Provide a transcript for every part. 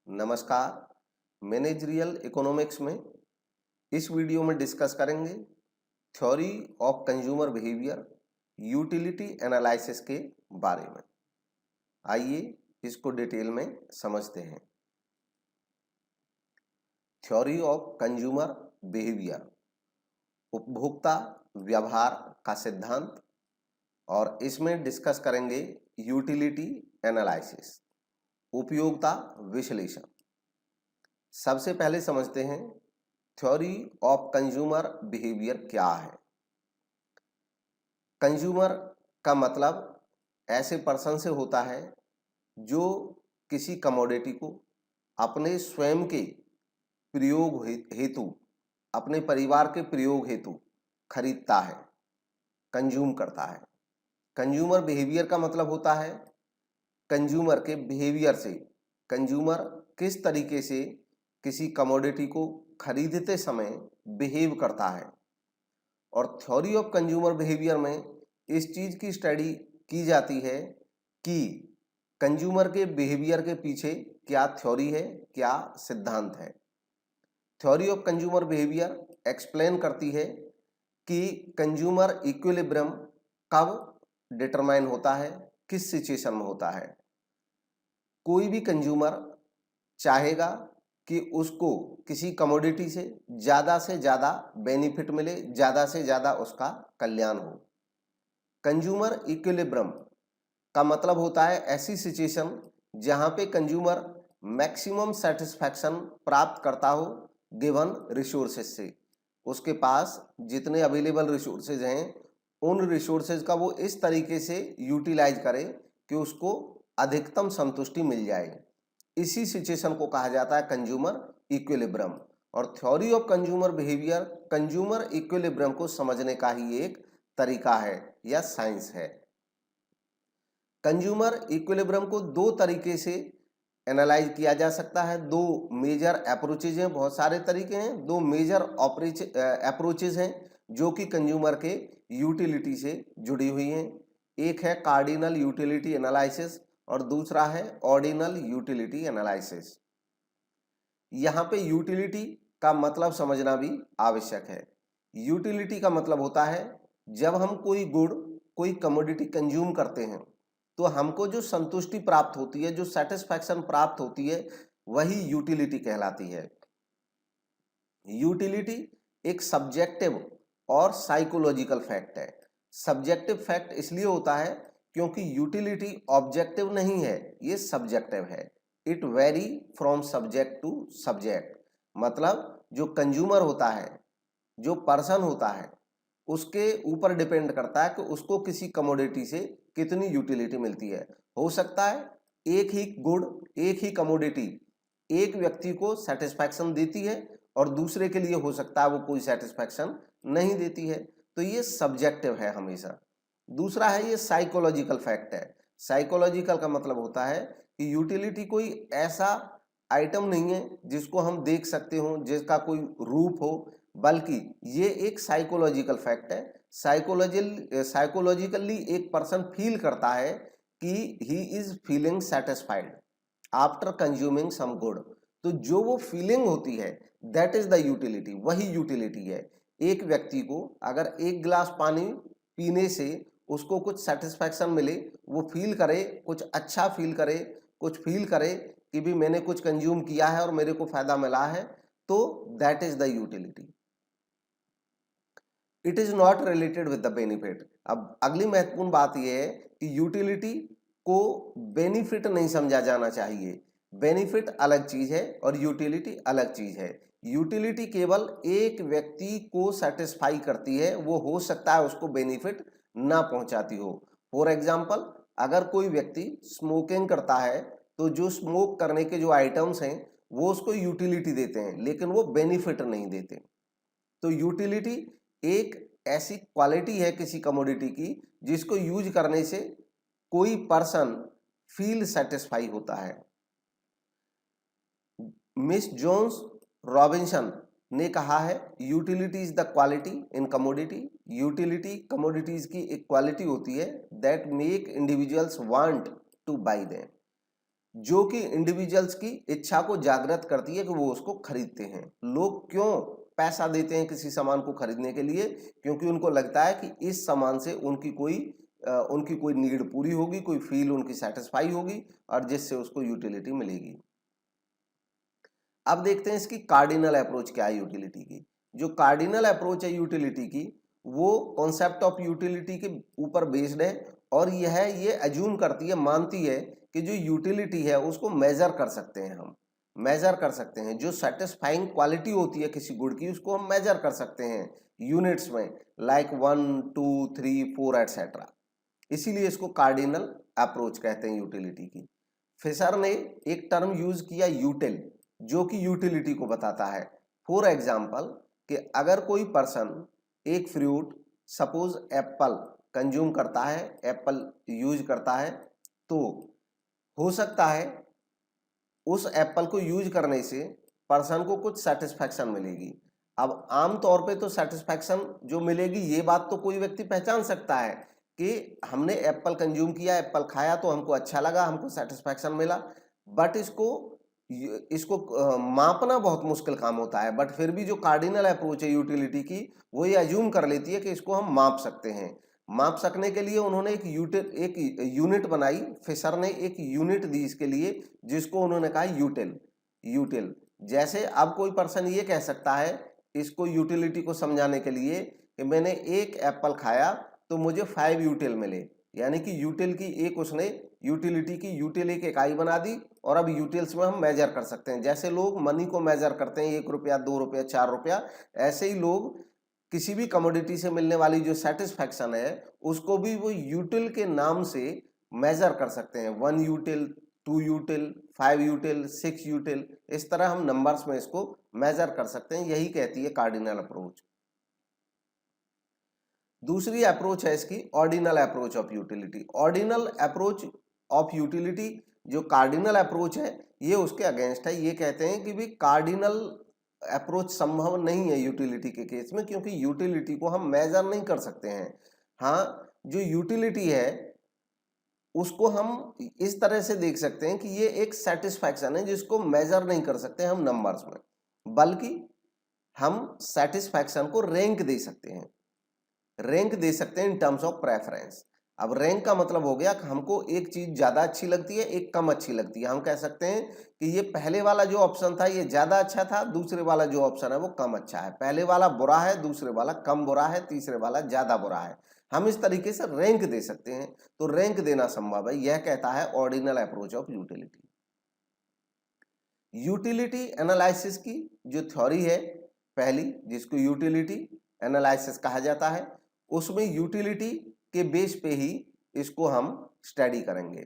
नमस्कार। Managerial economics में इस वीडियो में डिस्कस करेंगे theory of consumer behaviour utility analysis के बारे में। आइए इसको डिटेल में समझते हैं। थ्योरी ऑफ कंज्यूमर बिहेवियर उपभोक्ता व्यवहार का सिद्धांत, और इसमें डिस्कस करेंगे यूटिलिटी एनालिसिस उपयोगिता विश्लेषण। सबसे पहले समझते हैं थ्योरी ऑफ कंज्यूमर बिहेवियर क्या है। कंज्यूमर का मतलब ऐसे पर्सन से होता है जो किसी कमोडिटी को अपने स्वयं के प्रयोग हेतु, अपने परिवार के प्रयोग हेतु खरीदता है, कंज्यूम करता है। कंज्यूमर बिहेवियर का मतलब होता है कंज्यूमर के बिहेवियर से, कंज्यूमर किस तरीके से किसी कमोडिटी को खरीदते समय बिहेव करता है। और थ्योरी ऑफ कंज्यूमर बिहेवियर में इस चीज की स्टडी की जाती है कि कंज्यूमर के बिहेवियर के पीछे क्या थ्योरी है, क्या सिद्धांत है। Theory of consumer behaviour explain करती है कि कंज्यूमर इक्विलिब्रियम कब डिटरमाइन होता है, किस सिचुएशन में होता है। कोई भी कंज्यूमर चाहेगा कि उसको किसी कमोडिटी से ज़्यादा बेनिफिट मिले, ज़्यादा से ज़्यादा उसका कल्याण हो। कंज्यूमर इक्विलिब्रियम का मतलब होता है ऐसी सिचुएशन जहां पे कंज्यूमर मैक्सिमम सेटिस्फैक्शन प्राप्त करता हो गिवन रिसोर्सेज से। उसके पास जितने अवेलेबल रिसोर्सेज हैं उन रिसोर्सेज का वो इस तरीके से यूटिलाइज करे कि उसको अधिकतम संतुष्टि मिल जाए। इसी सिचुएशन को कहा जाता है कंज्यूमर इक्विलिब्रियम। और theory of consumer behaviour consumer equilibrium को समझने का ही एक तरीका है या साइंस है। कंज्यूमर इक्विलिब्रियम को दो तरीके से एनालाइज किया जा सकता है। दो मेजर अप्रोचेज हैं, बहुत सारे तरीके हैं, दो मेजर अप्रोचेज हैं जो कि कंज्यूमर के यूटिलिटी से जुड़ी हुई हैं। एक है कार्डिनल यूटिलिटी एनालिसिस और दूसरा है ऑर्डिनल यूटिलिटी एनालिसिस। यहाँ पे यूटिलिटी का मतलब समझना भी आवश्यक है। यूटिलिटी का मतलब होता है जब हम कोई गुड, कोई कमोडिटी कंज्यूम करते हैं तो हमको जो संतुष्टि प्राप्त होती है, जो सेटिस्फैक्शन प्राप्त होती है, वही यूटिलिटी कहलाती है। यूटिलिटी एक सब्जेक्टिव और साइकोलॉजिकल फैक्ट है। सब्जेक्टिव फैक्ट इसलिए होता है क्योंकि यूटिलिटी ऑब्जेक्टिव नहीं है, ये सब्जेक्टिव है। It vary from subject to subject. मतलब जो कंज्यूमर होता है, जो पर्सन होता है, उसके ऊपर डिपेंड करता है कि उसको किसी कमोडिटी से कितनी यूटिलिटी मिलती है। हो सकता है एक ही गुड, एक ही कमोडिटी एक व्यक्ति को सेटिस्फैक्शन देती है और दूसरे के लिए हो सकता है वो कोई सेटिस्फैक्शन नहीं देती है। तो ये सब्जेक्टिव है हमेशा। दूसरा है ये साइकोलॉजिकल फैक्ट है। साइकोलॉजिकल का मतलब होता है कि यूटिलिटी कोई ऐसा आइटम नहीं है जिसको हम देख सकते हो, जिसका कोई रूप हो, बल्कि ये एक साइकोलॉजिकल फैक्ट है। साइकोलॉजिकली एक पर्सन फील करता है कि he is feeling satisfied after consuming some good. तो जो वो फीलिंग होती है दैट इज द यूटिलिटी, वही यूटिलिटी है। एक व्यक्ति को अगर एक गिलास पानी पीने से उसको कुछ सेटिस्फैक्शन मिले, वो फील करे, कुछ अच्छा फील करे, कुछ फील करे कि भी मैंने कुछ कंज्यूम किया है और मेरे को फायदा मिला है, तो that is the utility. It is not related with the benefit. अब अगली महत्वपूर्ण बात यह है कि यूटिलिटी को बेनिफिट नहीं समझा जाना चाहिए। बेनिफिट अलग चीज है और यूटिलिटी अलग चीज है। यूटिलिटी केवल एक व्यक्ति को सेटिस्फाई करती है, वो हो सकता है उसको बेनिफिट ना पहुंचाती हो। फॉर एग्जाम्पल, अगर कोई व्यक्ति स्मोकिंग करता है तो जो स्मोक करने के जो आइटम्स हैं वो उसको यूटिलिटी देते हैं, लेकिन वो बेनिफिट नहीं देते। तो यूटिलिटी एक ऐसी क्वालिटी है किसी कमोडिटी की जिसको यूज करने से कोई पर्सन फील सेटिस्फाई होता है। मिस जोन्स रॉबिन्सन ने कहा है utility is the quality in commodity. Utility commodities की एक क्वालिटी होती है that make individuals want two by them. जो कि इंडिविजुअल्स की इच्छा को जागृत करती है कि वो उसको खरीदते हैं। लोग क्यों पैसा देते हैं किसी सामान को खरीदने के लिए? क्योंकि उनको लगता है कि इस सामान से उनकी कोई नीड पूरी होगी, कोई फील उनकी सेटिस्फाई होगी और जिससे उसको यूटिलिटी मिलेगी। अब देखते हैं इसकी कार्डिनल अप्रोच क्या है यूटिलिटी की। जो कार्डिनल अप्रोच है यूटिलिटी की, वो कॉन्सेप्ट ऑफ यूटिलिटी के ऊपर बेस्ड है और ये अज्यूम करती है, मानती है कि जो यूटिलिटी है उसको मेजर कर सकते हैं, हम मेजर कर सकते हैं। जो सेटिस्फाइंग क्वालिटी होती है किसी गुड की, उसको हम मेजर कर सकते हैं यूनिट्स में, लाइक 1, 2, 3, 4 एटसेट्रा। इसीलिए इसको कार्डिनल अप्रोच कहते हैं यूटिलिटी की। फिशर ने एक टर्म यूज किया यूटिल, जो कि यूटिलिटी को बताता है। फॉर एग्जाम्पल कि अगर कोई पर्सन एक फ्रूट, सपोज एप्पल कंज्यूम करता है, एप्पल यूज करता है, तो हो सकता है उस एप्पल को यूज करने से पर्सन को कुछ सेटिस्फैक्शन मिलेगी। अब आम तौर पे तो सेटिस्फैक्शन जो मिलेगी, ये बात तो कोई व्यक्ति पहचान सकता है कि हमने एप्पल कंज्यूम किया, एप्पल खाया तो हमको अच्छा लगा, हमको सेटिस्फैक्शन मिला। बट इसको मापना बहुत मुश्किल काम होता है। बट फिर भी जो कार्डिनल अप्रोच है यूटिलिटी की, वो ये अज्यूम कर लेती है कि इसको हम माप सकते हैं। माप सकने के लिए उन्होंने एक यूनिट बनाई, फिशर ने एक यूनिट दी इसके लिए, जिसको उन्होंने कहा यूटिल। जैसे अब कोई पर्सन ये कह सकता है इसको यूटिलिटी को समझाने के लिए कि मैंने एक एप्पल खाया तो मुझे 5 यूटिल मिले, यानी कि यूटिल की एक उसने यूटिलिटी की यूटिल एक इकाई बना दी। और अब यूटिल्स में हम मेजर कर सकते हैं, जैसे लोग मनी को मेजर करते हैं 1 रुपया, 2 रुपया, 4 रुपया, ऐसे ही लोग किसी भी कमोडिटी से मिलने वाली जो सेटिस्फैक्शन है उसको भी वो यूटिल के नाम से मेजर कर सकते हैं। 1 यूटिल, 2 यूटिल, 5 यूटिल, 6 यूटिल, इस तरह हम नंबर्स में इसको मेजर कर सकते हैं। यही कहती है कार्डिनल अप्रोच। दूसरी अप्रोच है इसकी ordinal approach of utility. Ordinal approach of utility जो कार्डिनल अप्रोच है, ये उसके अगेंस्ट है। ये कहते हैं कि भी कार्डिनल अप्रोच संभव नहीं है यूटिलिटी के केस में, क्योंकि यूटिलिटी को हम मेजर नहीं कर सकते हैं। हाँ, जो यूटिलिटी है उसको हम इस तरह से देख सकते हैं कि ये एक सेटिस्फैक्शन है जिसको मेजर नहीं कर सकते हम नंबर्स में, बल्कि हम सेटिस्फैक्शन को रैंक दे सकते हैं। रैंक दे सकते हैं इन टर्म्स ऑफ प्रेफरेंस। अब रैंक का मतलब हो गया कि हमको एक चीज ज्यादा अच्छी लगती है, एक कम अच्छी लगती है। हम कह सकते हैं कि ये पहले वाला जो ऑप्शन था ये ज्यादा अच्छा था, दूसरे वाला जो ऑप्शन है वो कम अच्छा है। पहले वाला बुरा है, दूसरे वाला कम बुरा है, तीसरे वाला ज्यादा बुरा है। हम इस तरीके से रैंक दे सकते हैं। तो रैंक देना संभव है, यह कहता है ordinal approach of utility. Utility analysis की जो थ्योरी है पहली, जिसको यूटिलिटी एनालिसिस कहा जाता है, उसमें यूटिलिटी के बेस पे ही इसको हम स्टडी करेंगे।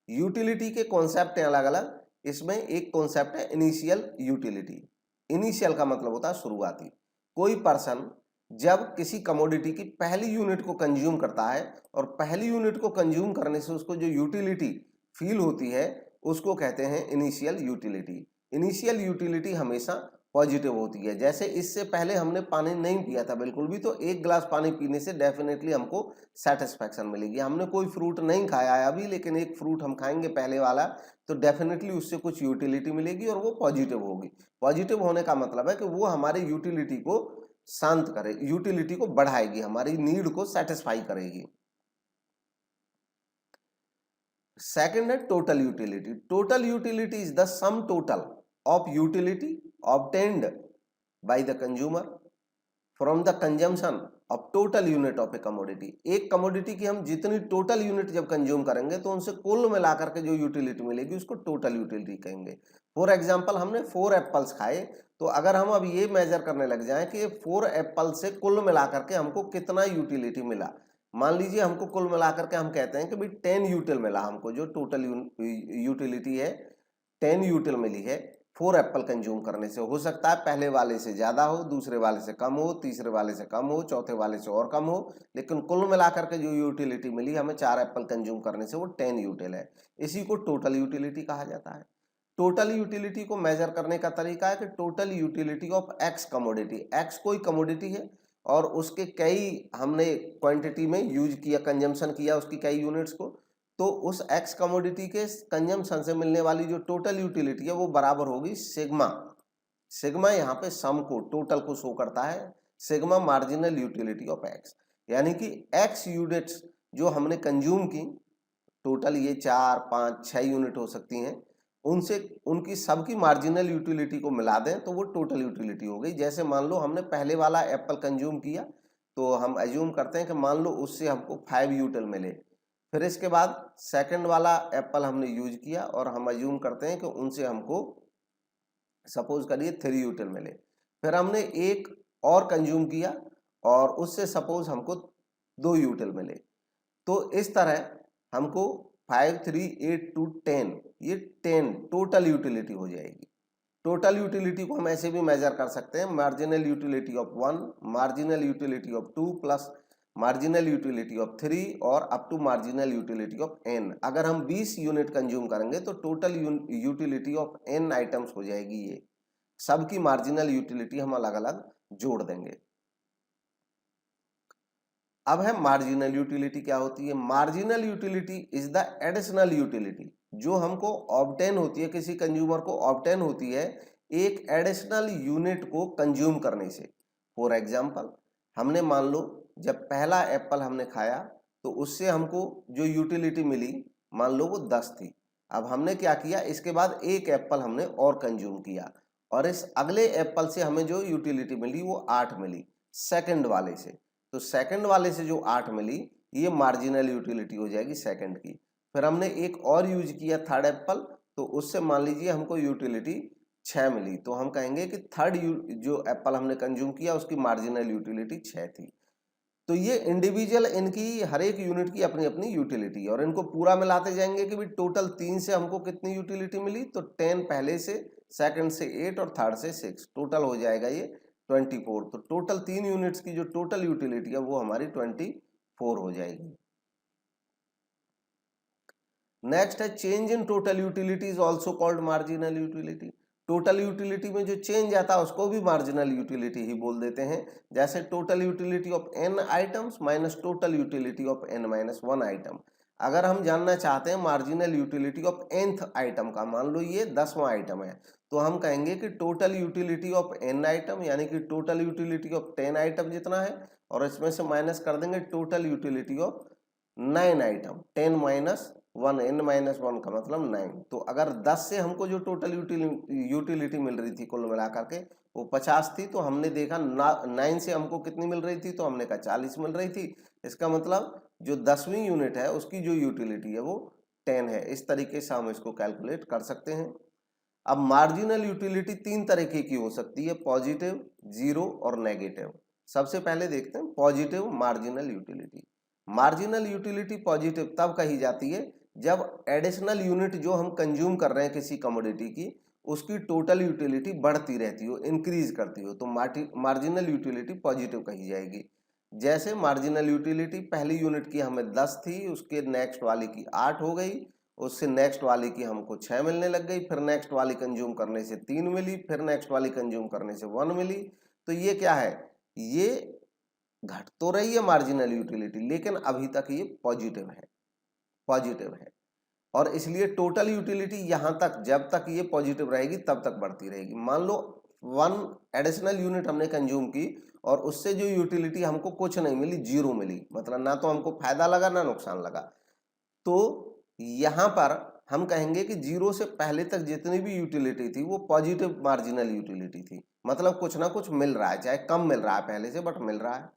यूटिलिटी के कॉन्सेप्ट हैं अलग अलग। इसमें एक कॉन्सेप्ट है इनिशियल यूटिलिटी। इनिशियल का मतलब होता है शुरुआती। कोई पर्सन जब किसी कमोडिटी की पहली यूनिट को कंज्यूम करता है और पहली यूनिट को कंज्यूम करने से उसको जो यूटिलिटी फील होती है उसको कहते हैं इनिशियल यूटिलिटी। इनिशियल यूटिलिटी हमेशा पॉजिटिव होती है। जैसे इससे पहले हमने पानी नहीं पिया था बिल्कुल भी, तो एक गिलास पानी पीने से डेफिनेटली हमको सेटिस्फैक्शन मिलेगी। हमने कोई फ्रूट नहीं खाया है अभी, लेकिन एक फ्रूट हम खाएंगे पहले वाला, तो डेफिनेटली उससे कुछ यूटिलिटी मिलेगी और वो पॉजिटिव होगी। पॉजिटिव होने का मतलब है कि वो हमारे यूटिलिटी को शांत करे, यूटिलिटी को बढ़ाएगी, हमारी नीड को सेटिस्फाई करेगी। सेकंड है total utility. Total utility is the sum total of utility obtained by the consumer from the consumption of total unit of a commodity। एक कमोडिटी की हम जितनी टोटल यूनिट जब कंज्यूम करेंगे तो उनसे कुल मिलाकर के जो यूटिलिटी मिलेगी उसको टोटल यूटिलिटी कहेंगे। फॉर एग्जांपल हमने 4 एप्पल्स खाए, तो अगर हम अब ये मेजर करने लग जाएं कि 4 एप्पल से कुल मिलाकर के हमको कितना यूटिलिटी मिला, मान लीजिए हमको कुल मिलाकर के हम कहते हैं कि भाई 10 यूटिल मिला हमको, जो टोटल यूटिलिटी है 10 यूटिल मिली है 4 एप्पल कंज्यूम करने से। हो सकता है पहले वाले से ज्यादा हो, दूसरे वाले से कम हो, तीसरे वाले से कम हो, चौथे वाले से और कम हो, लेकिन कुल मिलाकर के जो यूटिलिटी मिली हमें 4 एप्पल कंज्यूम करने से वो 10 यूटिल है। इसी को टोटल यूटिलिटी कहा जाता है। टोटल यूटिलिटी को मेजर करने का तरीका है कि total utility of x commodity. X कोई कमोडिटी है और उसके कई हमने क्वांटिटी में यूज किया, कंजम्पशन किया उसकी कई यूनिट्स को, तो उस एक्स कमोडिटी के कंजम्पशन से मिलने वाली जो टोटल यूटिलिटी है वो बराबर होगी सिग्मा। सिग्मा यहाँ पे सम को, टोटल को शो करता है, sigma marginal utility of x. यानी कि एक्स यूनिट्स जो हमने कंज्यूम की, टोटल ये 4, 5, 6 यूनिट हो सकती हैं, उनसे उनकी सबकी मार्जिनल यूटिलिटी को मिला दें तो वो टोटल यूटिलिटी हो गई। जैसे मान लो हमने पहले वाला एप्पल कंज्यूम किया, तो हम एज्यूम करते हैं कि मान लो उससे हमको 5 यूटिल मिले। फिर इसके बाद सेकंड वाला एप्पल हमने यूज किया और हम एज्यूम करते हैं कि उनसे हमको सपोज करिए 3 यूटिल मिले। फिर हमने एक और कंज्यूम किया और उससे सपोज हमको 2 यूटिल मिले। तो इस तरह हमको 5, 3, 8 to 10, ये 10 टोटल यूटिलिटी हो जाएगी। टोटल यूटिलिटी को हम ऐसे भी मेजर कर सकते हैं, marginal utility of 1, marginal utility of 2 plus marginal utility of 3 और up to marginal utility of n। अगर हम 20 यूनिट कंज्यूम करेंगे तो total utility of n items हो जाएगी। ये सबकी मार्जिनल यूटिलिटी हम अलग अलग जोड़ देंगे। अब है मार्जिनल यूटिलिटी क्या होती है। Marginal utility is the additional utility जो हमको ऑब्टेन होती है, किसी कंज्यूमर को ऑब्टेन होती है एक एडिशनल यूनिट को कंज्यूम करने से। फॉर एग्जांपल, हमने मान लो जब पहला एप्पल हमने खाया तो उससे हमको जो यूटिलिटी मिली, मान लो वो 10 थी। अब हमने क्या किया, इसके बाद एक एप्पल हमने और कंज्यूम किया और इस अगले एप्पल से हमें जो यूटिलिटी मिली वो 8 मिली सेकंड वाले से। तो सेकंड वाले से जो 8 मिली, ये मार्जिनल यूटिलिटी हो जाएगी सेकंड की। फिर हमने एक और यूज किया थर्ड एप्पल, तो उससे मान लीजिए हमको यूटिलिटी 6 मिली, तो हम कहेंगे कि थर्ड जो एप्पल हमने कंज्यूम किया उसकी मार्जिनल यूटिलिटी 6 थी। तो ये इंडिविजुअल इनकी हर एक यूनिट की अपनी अपनी यूटिलिटी है और इनको पूरा मिलाते जाएंगे कि भाई टोटल 3 से हमको कितनी यूटिलिटी मिली, तो 10 पहले से, सेकंड से 8 और थर्ड से 6, टोटल हो जाएगा ये 24। तो टोटल 3 यूनिट्स की जो टोटल यूटिलिटी है वो हमारी 24 हो जाएगी। नेक्स्ट है change in total utility is also called marginal utility. Total utility में जो चेंज आता है उसको भी मार्जिनल यूटिलिटी ही बोल देते हैं। जैसे total utility of n items minus total utility of n-1 item. अगर हम जानना चाहते हैं marginal utility of nth item का, मान लो ये 10वां आइटम है, तो हम कहेंगे कि total utility of n item यानी कि टोटल यूटिलिटी ऑफ 10 आइटम जितना है और इसमें से माइनस कर देंगे total utility of 9 item, 10 minus 1, n-1 का मतलब 9। तो अगर 10 से हमको जो टोटल यूटिलिटी मिल रही थी कुल मिला करके वो 50 थी, तो हमने देखा 9 से हमको कितनी मिल रही थी, तो हमने कहा 40 मिल रही थी। इसका मतलब जो 10वीं यूनिट है उसकी जो यूटिलिटी है वो 10 है। इस तरीके से हम इसको कैलकुलेट कर सकते हैं। अब मार्जिनल यूटिलिटी 3 तरीके की हो सकती है, पॉजिटिव, जीरो और नेगेटिव। सबसे पहले देखते हैं positive marginal utility. Marginal utility positive तब कही जाती है जब एडिशनल यूनिट जो हम कंज्यूम कर रहे हैं किसी कमोडिटी की, उसकी टोटल यूटिलिटी बढ़ती रहती हो, इंक्रीज करती हो, तो मार्जिनल यूटिलिटी पॉजिटिव कही जाएगी। जैसे मार्जिनल यूटिलिटी पहली यूनिट की हमें 10 थी, उसके नेक्स्ट वाले की 8 हो गई, उससे नेक्स्ट वाली की हमको 6 मिलने लग गई, फिर नेक्स्ट वाली कंज्यूम करने से 3 मिली, फिर नेक्स्ट वाली कंज्यूम करने से 1 मिली। तो ये क्या है, ये घट तो रही है मार्जिनल यूटिलिटी, लेकिन अभी तक ये पॉजिटिव है और इसलिए टोटल यूटिलिटी यहां तक, जब तक ये पॉजिटिव रहेगी तब तक बढ़ती रहेगी। मान लो 1 एडिशनल यूनिट हमने कंज्यूम की और उससे जो यूटिलिटी हमको कुछ नहीं मिली, 0 मिली, मतलब ना तो हमको फायदा लगा ना नुकसान लगा, तो यहां पर हम कहेंगे कि 0 से पहले तक जितनी भी यूटिलिटी थी वो पॉजिटिव मार्जिनल यूटिलिटी थी, मतलब कुछ ना कुछ मिल रहा है, चाहे कम मिल रहा है पहले से, बट मिल रहा है।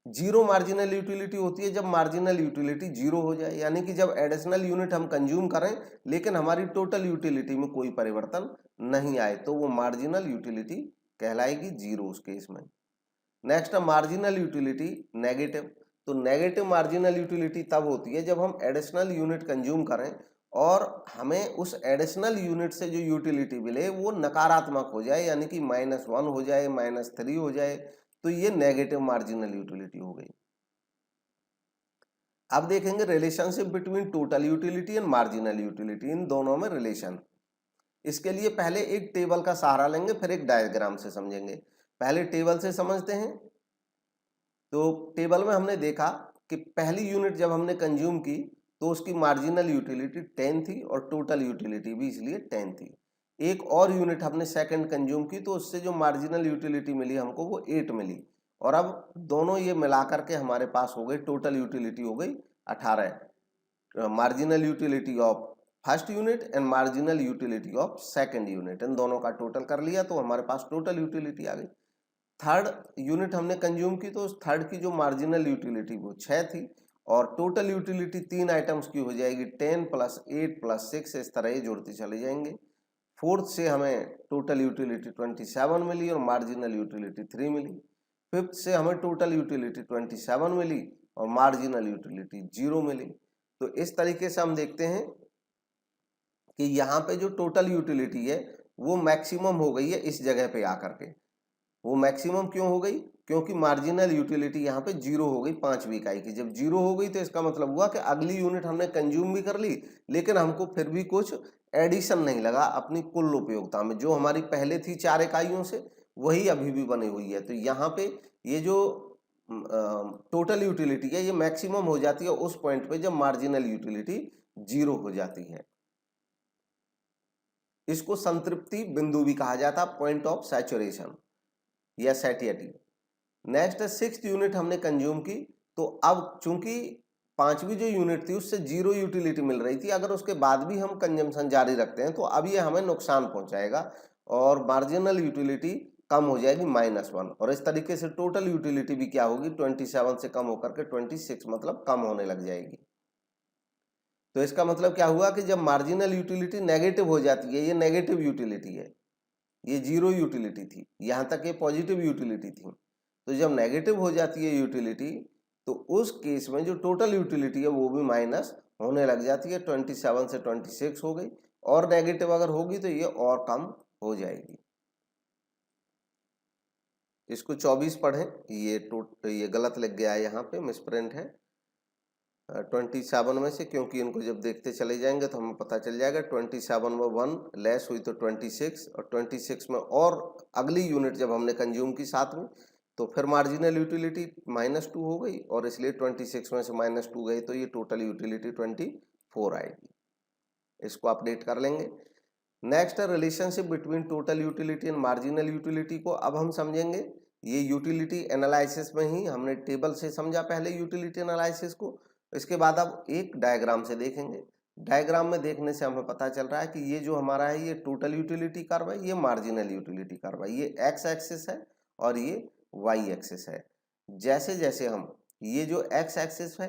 जीरो मार्जिनल यूटिलिटी होती है जब मार्जिनल यूटिलिटी 0 हो जाए, यानी कि जब एडिशनल यूनिट हम कंज्यूम करें लेकिन हमारी टोटल यूटिलिटी में कोई परिवर्तन नहीं आए, तो वो मार्जिनल यूटिलिटी कहलाएगी 0 उस केस में। नेक्स्ट है मार्जिनल यूटिलिटी नेगेटिव। तो नेगेटिव मार्जिनल यूटिलिटी तब होती है जब हम एडिशनल यूनिट कंज्यूम करें और हमें उस एडिशनल यूनिट से जो यूटिलिटी मिले वो नकारात्मक हो जाए, यानी कि -1 हो जाए, -3 हो जाए, तो ये नेगेटिव मार्जिनल यूटिलिटी हो गई। अब देखेंगे relationship between total utility and marginal utility, इन दोनों में रिलेशन। इसके लिए पहले एक टेबल का सहारा लेंगे, फिर एक डायग्राम से समझेंगे। पहले टेबल से समझते हैं। तो टेबल में हमने देखा कि पहली यूनिट जब हमने कंज्यूम की तो उसकी मार्जिनल यूटिलिटी 10 थी और टोटल यूटिलिटी भी इसलिए 10 थी। एक और यूनिट हमने सेकंड कंज्यूम की तो उससे जो मार्जिनल यूटिलिटी मिली हमको वो 8 मिली, और अब दोनों ये मिला करके हमारे पास हो गई टोटल यूटिलिटी हो गई 18। Marginal utility of first unit and marginal utility of second unit, इन दोनों का टोटल कर लिया तो हमारे पास टोटल यूटिलिटी आ गई। थर्ड यूनिट हमने कंज्यूम की तो उस थर्ड की जो मार्जिनल यूटिलिटी वो 6 थी, और टोटल यूटिलिटी 3 आइटम्स की हो जाएगी 10 + 8 + 6, इस तरह ये जुड़ते चले जाएंगे। फोर्थ से हमें टोटल यूटिलिटी 27 मिली और मार्जिनल यूटिलिटी 3 मिली। फिफ्थ से हमें टोटल यूटिलिटी 27 मिली और मार्जिनल यूटिलिटी 0 मिली। तो इस तरीके से हम देखते हैं कि यहाँ पे जो टोटल यूटिलिटी है वो मैक्सिमम हो गई है इस जगह पे आकर के। वो मैक्सिमम क्यों हो गई? क्योंकि मार्जिनल यूटिलिटी यहाँ पे 0 हो गई 5वीं इकाई की। जब 0 हो गई तो इसका मतलब हुआ कि अगली यूनिट हमने कंज्यूम भी कर ली, लेकिन हमको फिर भी कुछ एडिशन नहीं लगा अपनी कुल उपयोगिता में। जो हमारी पहले थी 4 इकाइयों से वही अभी भी बनी हुई है। तो यहाँ पे ये जो टोटल यूटिलिटी है ये मैक्सिमम हो जाती है उस पॉइंट पे जब मार्जिनल यूटिलिटी 0 हो जाती है। इसको संतृप्ति बिंदु भी कहा जाता है, पॉइंट ऑफ सैचुरेशन या सैटियटी। नेक्स्ट है सिक्स्थ यूनिट हमने कंज्यूम की, तो अब चूंकि 5वीं जो यूनिट थी उससे 0 यूटिलिटी मिल रही थी, अगर उसके बाद भी हम कंजम्पशन जारी रखते हैं तो अब ये हमें नुकसान पहुंचाएगा और मार्जिनल यूटिलिटी कम हो जाएगी -1, और इस तरीके से टोटल यूटिलिटी भी क्या होगी 27 से कम होकर के 26 मतलब कम होने लग जाएगी। तो इसका मतलब क्या हुआ कि जब मार्जिनल यूटिलिटी नेगेटिव हो जाती है, ये नेगेटिव यूटिलिटी है, ये 0 यूटिलिटी थी, यहाँ तक ये पॉजिटिव यूटिलिटी थी। तो जब नेगेटिव हो जाती है यूटिलिटी तो उस केस में जो टोटल यूटिलिटी है वो भी माइनस होने लग जाती है, 27 से 26 हो गई, और नेगेटिव अगर होगी तो ये और कम हो जाएगी। इसको 24 पढ़ें, ये गलत लग गया है, यहाँ पे मिसप्रिंट है 27 में से, क्योंकि इनको जब देखते चले जाएंगे तो हमें पता चल जाएगा 27 में 1 लेस हुई तो 26, और 26 में और अगली यूनिट जब हमने कंज्यूम की साथ में तो फिर मार्जिनल यूटिलिटी -2 हो गई, और इसलिए 26 में से -2 गई तो ये टोटल यूटिलिटी 24 आएगी। इसको अपडेट कर लेंगे। नेक्स्ट है relationship between total utility and marginal utility को अब हम समझेंगे। ये यूटिलिटी एनालिसिस में ही हमने टेबल से समझा पहले यूटिलिटी एनालिसिस को, इसके बाद अब एक डायग्राम से देखेंगे। डायग्राम में देखने से हमें पता चल रहा है कि ये जो हमारा है ये टोटल यूटिलिटी कर्व है, ये मार्जिनल यूटिलिटी कर्व है, ये एक्स एक्सिस है और ये वाई एक्सिस है। जैसे जैसे हम ये जो एक्स एक्सिस है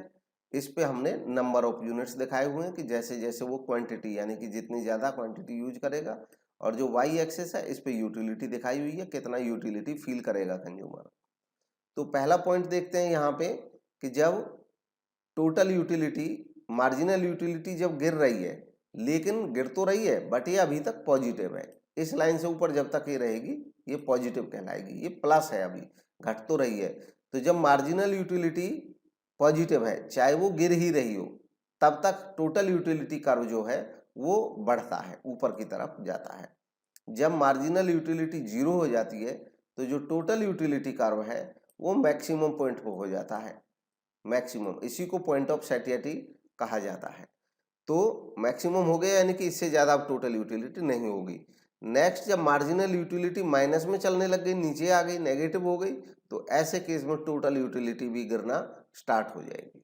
इस पे हमने नंबर ऑफ यूनिट्स दिखाए हुए हैं कि जैसे जैसे वो क्वांटिटी यानी कि जितनी ज़्यादा क्वांटिटी यूज करेगा, और जो वाई एक्सिस है इस पे यूटिलिटी दिखाई हुई है, कितना यूटिलिटी फील करेगा कंज्यूमर। तो पहला पॉइंट देखते हैं यहाँ पे कि जब टोटल यूटिलिटी मार्जिनल यूटिलिटी जब गिर रही है, लेकिन गिर तो रही है बट ये अभी तक पॉजिटिव है, इस लाइन से ऊपर जब तक ये रहेगी ये पॉजिटिव कहलाएगी, ये प्लस है, अभी घट तो रही है। तो जब मार्जिनल यूटिलिटी पॉजिटिव है चाहे वो गिर ही रही हो, तब तक टोटल यूटिलिटी कर्व जो है वो बढ़ता है, ऊपर की तरफ जाता है। जब मार्जिनल यूटिलिटी 0 हो जाती है तो जो टोटल यूटिलिटी कर्व है वो मैक्सिमम पॉइंट पे हो जाता है, मैक्सिमम, इसी को पॉइंट ऑफ सैटियटी कहा जाता है। तो मैक्सिमम हो गया यानी कि इससे ज़्यादा अब टोटल यूटिलिटी नहीं होगी। नेक्स्ट जब मार्जिनल यूटिलिटी माइनस में चलने लग गई, नीचे आ गई, नेगेटिव हो गई, तो ऐसे केस में टोटल यूटिलिटी भी गिरना स्टार्ट हो जाएगी।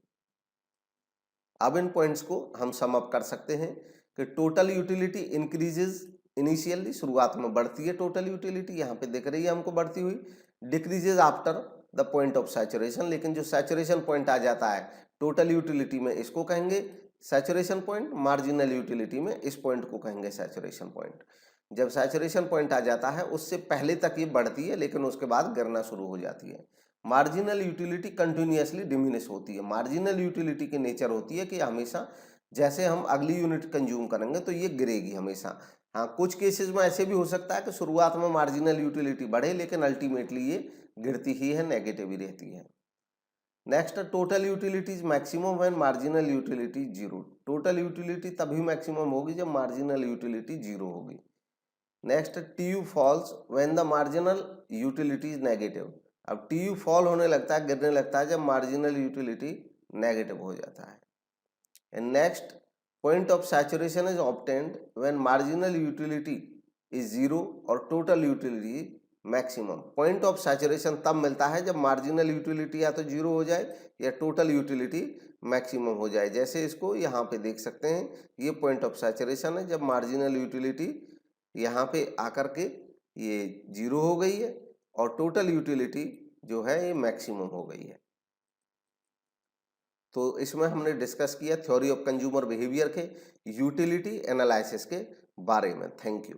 अब इन पॉइंट्स को हम सम अप कर सकते हैं कि टोटल यूटिलिटी इंक्रीजेज इनिशियली, शुरुआत में बढ़ती है टोटल यूटिलिटी, यहाँ पे दिख रही है हमको बढ़ती हुई, decreases after the point of saturation, लेकिन जो सैचुरेशन पॉइंट आ जाता है टोटल यूटिलिटी में इसको कहेंगे सैचुरेशन पॉइंट, मार्जिनल यूटिलिटी में इस पॉइंट को कहेंगे सैचुरेशन पॉइंट। जब सैचुरेशन पॉइंट आ जाता है उससे पहले तक ये बढ़ती है लेकिन उसके बाद गिरना शुरू हो जाती है। मार्जिनल यूटिलिटी कंटिन्यूअसली डिमिनिश होती है। मार्जिनल यूटिलिटी की नेचर होती है कि हमेशा जैसे हम अगली यूनिट कंज्यूम करेंगे तो ये गिरेगी हमेशा। हाँ, कुछ केसेस में ऐसे भी हो सकता है कि शुरुआत में मार्जिनल यूटिलिटी बढ़े लेकिन अल्टीमेटली ये गिरती ही है, नेगेटिव ही रहती है। Next total utility is maximum when marginal utility 0। Total utility तभी मैक्सिमम होगी जब मार्जिनल यूटिलिटी 0 होगी। Next TU falls when the marginal utility is negative. अब TU फॉल होने लगता है, गिरने लगता है जब मार्जिनल यूटिलिटी नेगेटिव हो जाता है। And next, point of saturation is obtained when marginal utility is zero और total utility maximum. Point of saturation तब मिलता है जब मार्जिनल यूटिलिटी या तो जीरो हो जाए या टोटल यूटिलिटी मैक्सिमम हो जाए। जैसे इसको यहाँ पे देख सकते हैं, ये पॉइंट ऑफ सैचुरेशन है जब मार्जिनल यूटिलिटी यहाँ पे आकर के ये जीरो हो गई है और टोटल यूटिलिटी जो है ये मैक्सिमम हो गई है। तो इसमें हमने डिस्कस किया थ्योरी ऑफ कंज्यूमर बिहेवियर के यूटिलिटी एनालिसिस के बारे में। Thank you.